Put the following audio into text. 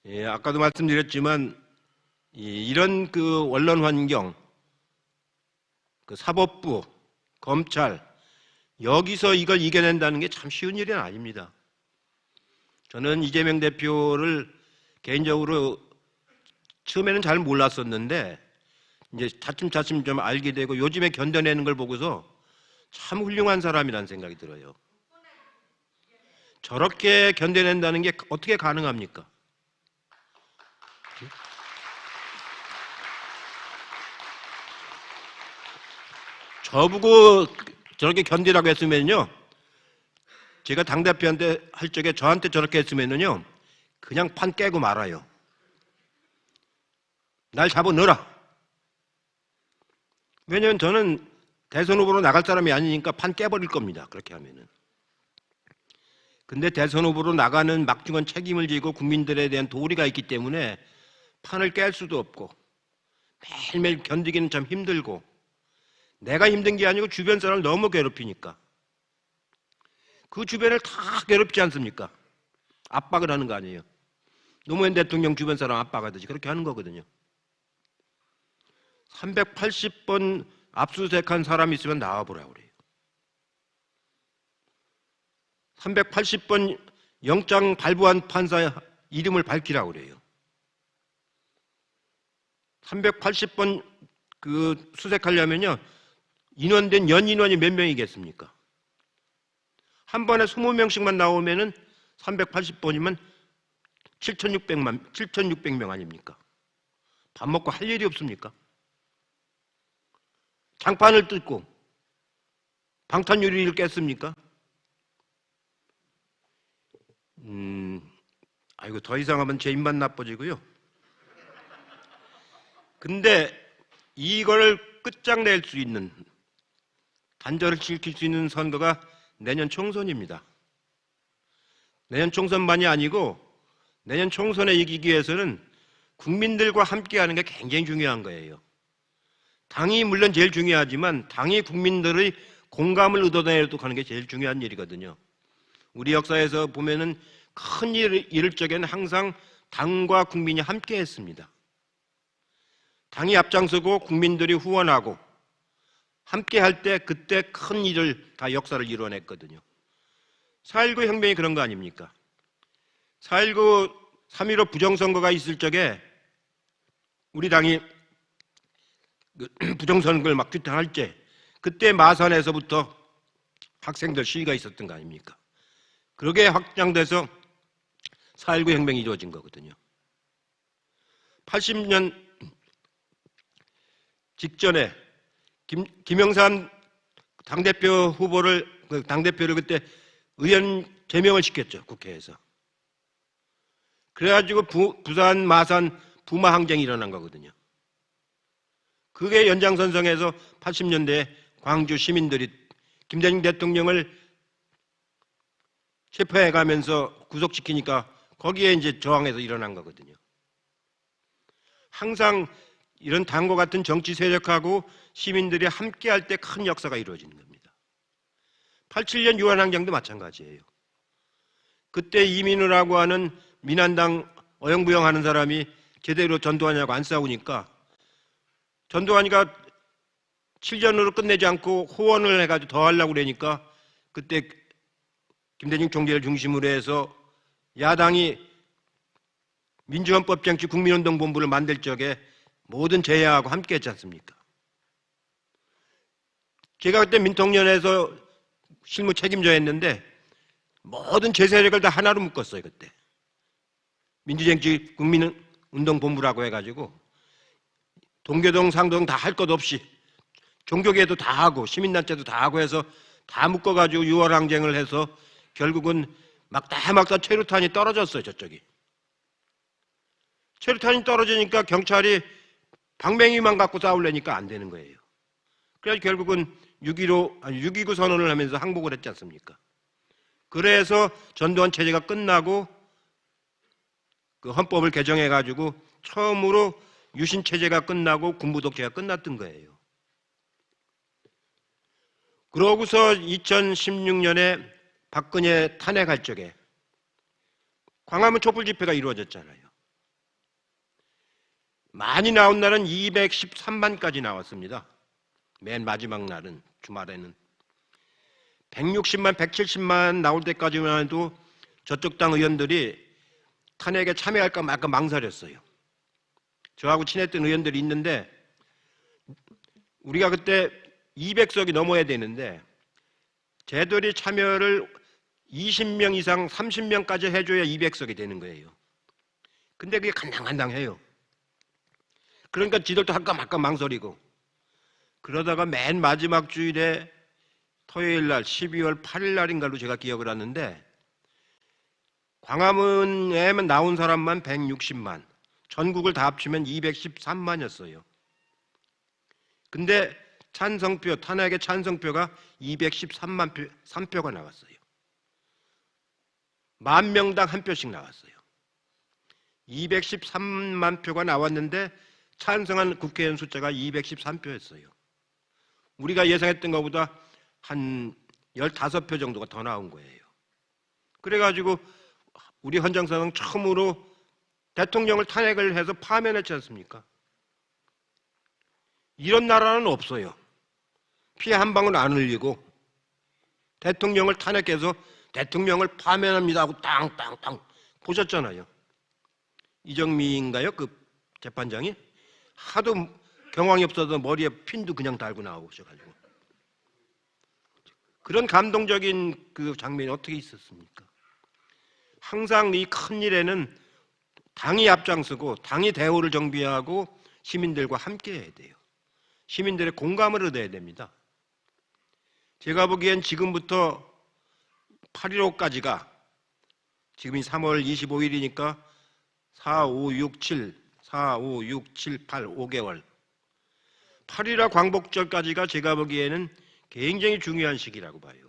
예, 아까도 말씀드렸지만 이런 그 언론 환경, 그 사법부, 검찰 여기서 이걸 이겨낸다는 게 참 쉬운 일은 아닙니다. 저는 이재명 대표를 개인적으로 처음에는 잘 몰랐었는데 이제 차츰차츰 좀 알게 되고 요즘에 견뎌내는 걸 보고서 참 훌륭한 사람이라는 생각이 들어요. 저렇게 견뎌낸다는 게 어떻게 가능합니까? 저보고 저렇게 견디라고 했으면요, 제가 당대표한테 할 적에 저한테 저렇게 했으면요 그냥 판 깨고 말아요. 날 잡아 넣어라. 왜냐면 저는 대선 후보로 나갈 사람이 아니니까 판 깨버릴 겁니다. 그렇게 하면은. 근데 대선 후보로 나가는 막중한 책임을 지고 국민들에 대한 도리가 있기 때문에 판을 깰 수도 없고 매일매일 견디기는 참 힘들고 내가 힘든 게 아니고 주변 사람을 너무 괴롭히니까 그 주변을 다 괴롭지 않습니까? 압박을 하는 거 아니에요. 노무현 대통령 주변 사람 압박하듯이 그렇게 하는 거거든요. 380번 압수수색한 사람이 있으면 나와보라고 그래요. 380번 영장 발부한 판사 이름을 밝히라고 그래요. 380번 그 수색하려면요 인원된 연인원이 몇 명이겠습니까? 한 번에 20명씩만 나오면은 380번이면 7,600명 아닙니까? 밥 먹고 할 일이 없습니까? 장판을 뜯고 방탄유리를 깼습니까? 아이고 더 이상 하면 제 입만 나빠지고요. 근데 이걸 끝장낼 수 있는 단절을 지킬 수 있는 선거가 내년 총선입니다. 내년 총선만이 아니고 내년 총선에 이기기 위해서는 국민들과 함께하는 게 굉장히 중요한 거예요. 당이 물론 제일 중요하지만 당이 국민들의 공감을 얻어내도록 하는 게 제일 중요한 일이거든요. 우리 역사에서 보면은 큰 일을 이룰 적에는 항상 당과 국민이 함께 했습니다. 당이 앞장서고 국민들이 후원하고 함께 할 때 그때 큰 일을 다 역사를 이뤄냈거든요. 4.19 혁명이 그런 거 아닙니까? 4.19 3.15 부정선거가 있을 적에 우리 당이 부정선거를 막 규탄할 때 그때 마산에서부터 학생들 시위가 있었던 거 아닙니까? 그러게 확장돼서 4.19 혁명이 이루어진 거거든요. 80년 직전에 김영삼 당대표 후보를 당대표를 그때 의원 제명을 시켰죠. 국회에서. 그래가지고 부산 마산 부마 항쟁이 일어난 거거든요. 그게 연장선상에서 80년대에 광주 시민들이 김대중 대통령을 체포해 가면서 구속시키니까 거기에 이제 저항해서 일어난 거거든요. 항상 이런 당과 같은 정치 세력하고 시민들이 함께 할 때 큰 역사가 이루어지는 겁니다. 87년 유한항쟁도 마찬가지예요. 그때 이민우라고 하는 민한당 어영부영하는 사람이 제대로 전두환이하고 안 싸우니까 전두환이가 7전으로 끝내지 않고 호언을 해가지고 더 하려고 그러니까 그때 김대중 총재를 중심으로 해서 야당이 민주헌법쟁취 국민운동본부를 만들 적에 모든 제야하고 함께 했지 않습니까? 제가 그때 민통연에서 실무 책임자였는데 모든 제세력을 다 하나로 묶었어요. 그때 민주쟁취 국민운동본부라고 해가지고 동교동 상동 다 할 것 없이 종교계도 다 하고 시민단체도 다 하고 해서 다 묶어가지고 6월 항쟁을 해서 결국은 막다 최루탄이 떨어졌어요. 저쪽이 최루탄이 떨어지니까 경찰이 방맹이만 갖고 싸우려니까 안 되는 거예요. 그래서 결국은 6.29 선언을 하면서 항복을 했지 않습니까? 그래서 전두환 체제가 끝나고 그 헌법을 개정해가지고 처음으로 유신 체제가 끝나고 군부 독재가 끝났던 거예요. 그러고서 2016년에 박근혜 탄핵할 적에 광화문 촛불 집회가 이루어졌잖아요. 많이 나온 날은 213만까지 나왔습니다. 맨 마지막 날은, 주말에는 160만, 170만 나올 때까지만 해도 저쪽 당 의원들이 탄핵에 참여할까 말까 망설였어요. 저하고 친했던 의원들이 있는데 우리가 그때 200석이 넘어야 되는데 쟤들이 참여를 20명 이상 30명까지 해줘야 200석이 되는 거예요. 근데 그게 간당간당해요. 그러니까 지들도 할까 말까 망설이고, 그러다가 맨 마지막 주일에 토요일 날 12월 8일 날인가로 제가 기억을 하는데 광화문에만 나온 사람만 160만, 전국을 다 합치면 213만이었어요. 근데 찬성표, 탄핵의 찬성표가 213만 3표가 나왔어요. 10,000명당 한 표씩 나왔어요. 213만 표가 나왔는데 찬성한 국회의원 숫자가 213표였어요. 우리가 예상했던 것보다 한 15표 정도가 더 나온 거예요. 그래가지고 우리 헌정사상 처음으로 대통령을 탄핵을 해서 파면했지 않습니까? 이런 나라는 없어요. 피 한 방울 안 흘리고 대통령을 탄핵해서 대통령을 파면합니다 하고 땅땅땅 보셨잖아요. 이정미인가요? 그 재판장이? 하도 경황이 없어서 머리에 핀도 그냥 달고 나오셔가지고. 그런 감동적인 그 장면이 어떻게 있었습니까? 항상 이 큰 일에는 당이 앞장서고 당이 대우를 정비하고 시민들과 함께 해야 돼요. 시민들의 공감을 얻어야 됩니다. 제가 보기엔 지금부터 8.15까지가 지금이 3월 25일이니까 4, 5, 6, 7, 4, 5, 6, 7, 8, 5개월 8.15 광복절까지가 제가 보기에는 굉장히 중요한 시기라고 봐요.